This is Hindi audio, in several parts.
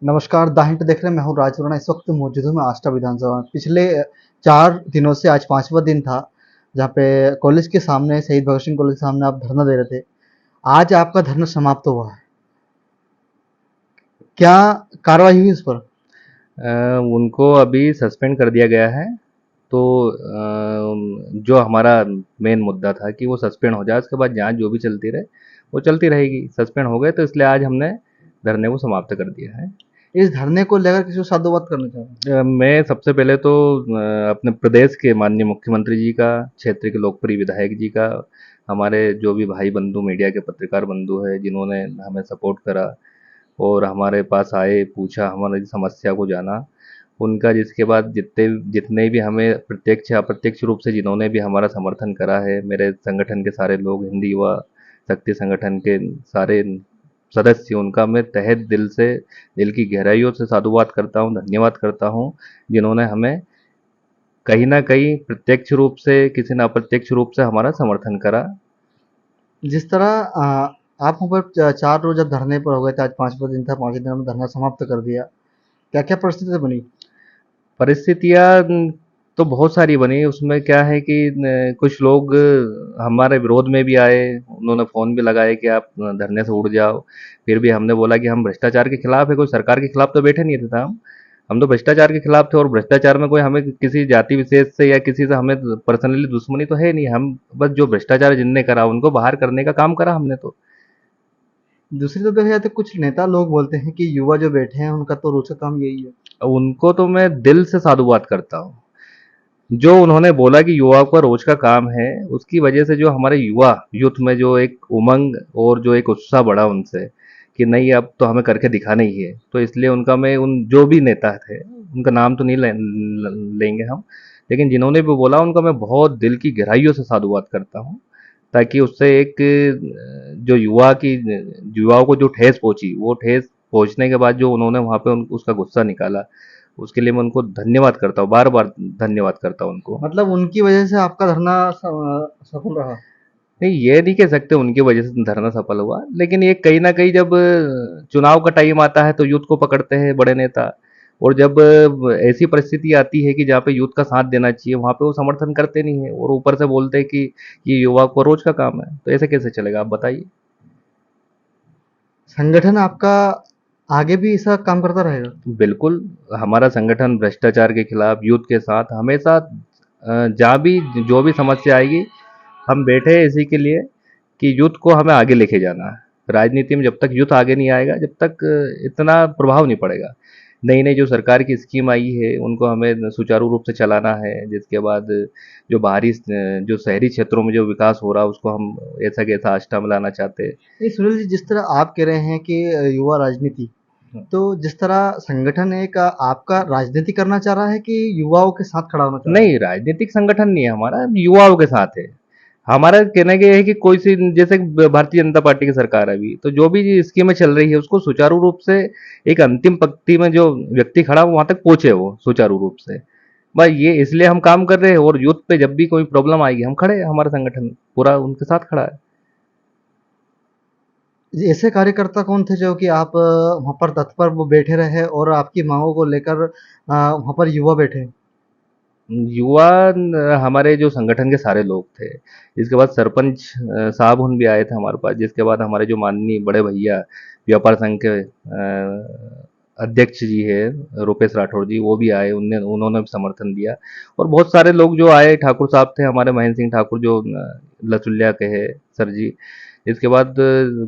नमस्कार, द हिंट देख रहे हैं। मैं हूँ राज वरुणा। इस वक्त मौजूद हूँ मैं आष्टा विधानसभा में। पिछले 4 दिनों से आज 5वां दिन था, जहाँ पे कॉलेज के सामने, शहीद भगत सिंह कॉलेज के सामने आप धरना दे रहे थे। आज आपका धरना समाप्त हुआ है। क्या कार्रवाई हुई उस पर? उनको अभी सस्पेंड कर दिया गया है। तो जो हमारा मेन मुद्दा था कि वो सस्पेंड हो जाए, उसके बाद जांच जो भी चलती रहे वो चलती रहेगी। सस्पेंड हो गए तो इसलिए आज हमने धरने को समाप्त कर दिया है। इस धरने को लेकर किसी को साधुवाद करना चाह रहे हैं? मैं सबसे पहले तो अपने प्रदेश के माननीय मुख्यमंत्री जी का, क्षेत्र के लोकप्रिय विधायक जी का, हमारे जो भी भाई बंधु, मीडिया के पत्रकार बंधु हैं जिन्होंने हमें सपोर्ट करा और हमारे पास आए, पूछा, हमारी समस्या को जाना, उनका, जिसके बाद जितने जितने भी हमें प्रत्यक्ष या अप्रत्यक्ष रूप से जिन्होंने भी हमारा समर्थन करा है, मेरे संगठन के सारे लोग, हिंद युवा शक्ति संगठन के सारे सदस्य, उनका मैं तहे दिल से, दिल की गहराइयों से साधुवाद करता हूँ, धन्यवाद करता हूँ, जिन्होंने हमें कहीं ना कहीं प्रत्यक्ष रूप से, किसी न अप्रत्यक्ष रूप से हमारा समर्थन करा। जिस तरह आप वहाँ पर 4 रोज़ अब धरने पर हो गए थे, आज 5वां दिन था, 5वें दिन में धरना समाप्त कर दिया। क्या-क्या परिस्थिति बनी? परिस्थितियाँ तो बहुत सारी बनी। उसमें क्या है कि कुछ लोग हमारे विरोध में भी आए, उन्होंने फ़ोन भी लगाए कि आप धरने से उड़ जाओ। फिर भी हमने बोला कि हम भ्रष्टाचार के खिलाफ है, कोई सरकार के खिलाफ तो बैठे नहीं थे हम तो भ्रष्टाचार के खिलाफ थे, और भ्रष्टाचार में कोई हमें किसी जाति विशेष से या किसी से हमें पर्सनली दुश्मनी तो है नहीं। हम बस जो भ्रष्टाचार जिनने करा उनको बाहर करने का काम करा हमने तो। दूसरी तरफ देखा जाए तो कुछ नेता लोग बोलते हैं कि युवा जो बैठे हैं, उनका तो रोज का काम यही है। उनको तो मैं दिल से साधुवाद करता हूँ। जो उन्होंने बोला कि युवाओं का रोज का काम है, उसकी वजह से जो हमारे युवा यूथ में जो एक उमंग और जो एक उत्साह बढ़ा उनसे कि नहीं, अब तो हमें करके दिखाना ही है। तो इसलिए उनका मैं, उन जो भी नेता थे, उनका नाम तो नहीं लेंगे हम, लेकिन जिन्होंने भी बोला उनका मैं बहुत दिल की गहराइयों से साधुवाद करता हूँ। ताकि उससे एक जो युवाओं को जो ठेस पहुंची, वो ठेस पहुंचने के बाद जो उन्होंने वहां पे उसका गुस्सा निकाला, उसके लिए मैं उनको धन्यवाद करता हूँ, बार बार धन्यवाद करता हूँ उनको। मतलब उनकी वजह से आपका धरना सफल रहा। नहीं, ये नहीं कह सकते उनकी वजह से धरना सफल हुआ, लेकिन ये कहीं ना कहीं जब चुनाव का टाइम आता है तो यूथ को पकड़ते हैं बड़े नेता, और जब ऐसी परिस्थिति आती है कि जहाँ पे यूथ का साथ देना चाहिए, वहां पे वो समर्थन करते नहीं है और ऊपर से बोलते हैं कि ये युवा को रोज का काम है। तो ऐसे कैसे चलेगा, आप बताइए। संगठन आपका आगे भी ऐसा काम करता रहेगा? बिल्कुल, हमारा संगठन भ्रष्टाचार के खिलाफ, यूथ के साथ हमेशा, जहाँ भी जो भी समस्या आएगी, हम बैठे हैं इसी के लिए कि यूथ को हमें आगे लेके जाना है। राजनीति में जब तक यूथ आगे नहीं आएगा, जब तक इतना प्रभाव नहीं पड़ेगा। नई नई जो सरकार की स्कीम आई है उनको हमें सुचारू रूप से चलाना है। जिसके बाद जो बाहरी जो शहरी क्षेत्रों में जो विकास हो रहा है उसको हम ऐसा कैसा आष्टा में लाना चाहते हैं। नहीं सुनील जी, जिस तरह आप कह रहे हैं कि युवा राजनीति, तो जिस तरह संगठन एक आपका राजनीति करना चाह रहा है कि युवाओं के साथ खड़ा होना चाह रहा है? नहीं, राजनीतिक संगठन नहीं है हमारा, युवाओं के साथ है। हमारा कहना ये है कि कोई सी, जैसे भारतीय जनता पार्टी की सरकार है अभी, तो जो भी स्कीमें चल रही है उसको सुचारू रूप से एक अंतिम पंक्ति में जो व्यक्ति खड़ा वहां तक पहुंचे वो सुचारू रूप से। बस ये इसलिए हम काम कर रहे हैं, और यूथ पे जब भी कोई प्रॉब्लम आएगी हम खड़े हैं, हमारा संगठन पूरा उनके साथ खड़ा है। ऐसे कार्यकर्ता कौन थे जो कि आप वहाँ पर तत्पर वो बैठे रहे और आपकी मांगों को लेकर वहाँ पर युवा बैठे? युवा हमारे जो संगठन के सारे लोग थे। इसके बाद सरपंच साहब उन भी आए थे हमारे पास। जिसके बाद हमारे जो माननीय बड़े भैया व्यापार संघ के अध्यक्ष जी है रुपेश राठौर जी, वो भी आए, उन्होंने भी समर्थन दिया। और बहुत सारे लोग जो आए, ठाकुर साहब थे हमारे, महेंद्र सिंह ठाकुर जो लचुलिया के है सर जी। इसके बाद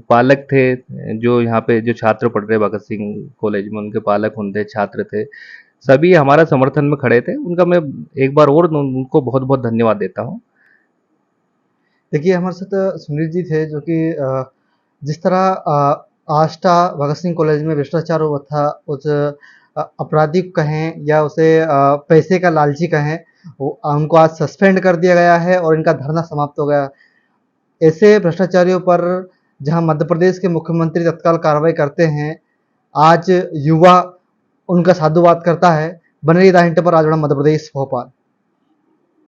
पालक थे, जो यहाँ पे जो छात्र पढ़ रहे भगत सिंह कॉलेज में, उनके पालक उनके छात्र थे, सभी हमारा समर्थन में खड़े थे। उनका मैं एक बार और उनको बहुत बहुत धन्यवाद देता हूँ। देखिए, हमारे साथ सुनील जी थे जो कि जिस तरह आष्टा भगत सिंह कॉलेज में भ्रष्टाचार हुआ था, उस आपराधिक कहें या उसे पैसे का लालची कहें, वो उनको आज सस्पेंड कर दिया गया है और इनका धरना समाप्त हो गया। ऐसे भ्रष्टाचारियों पर जहां मध्य प्रदेश के मुख्यमंत्री तत्काल कार्रवाई करते हैं, आज युवा उनका साधुवाद करता है। बने रहिए द हिंट पर। राजवाड़ा, मध्य प्रदेश, भोपाल।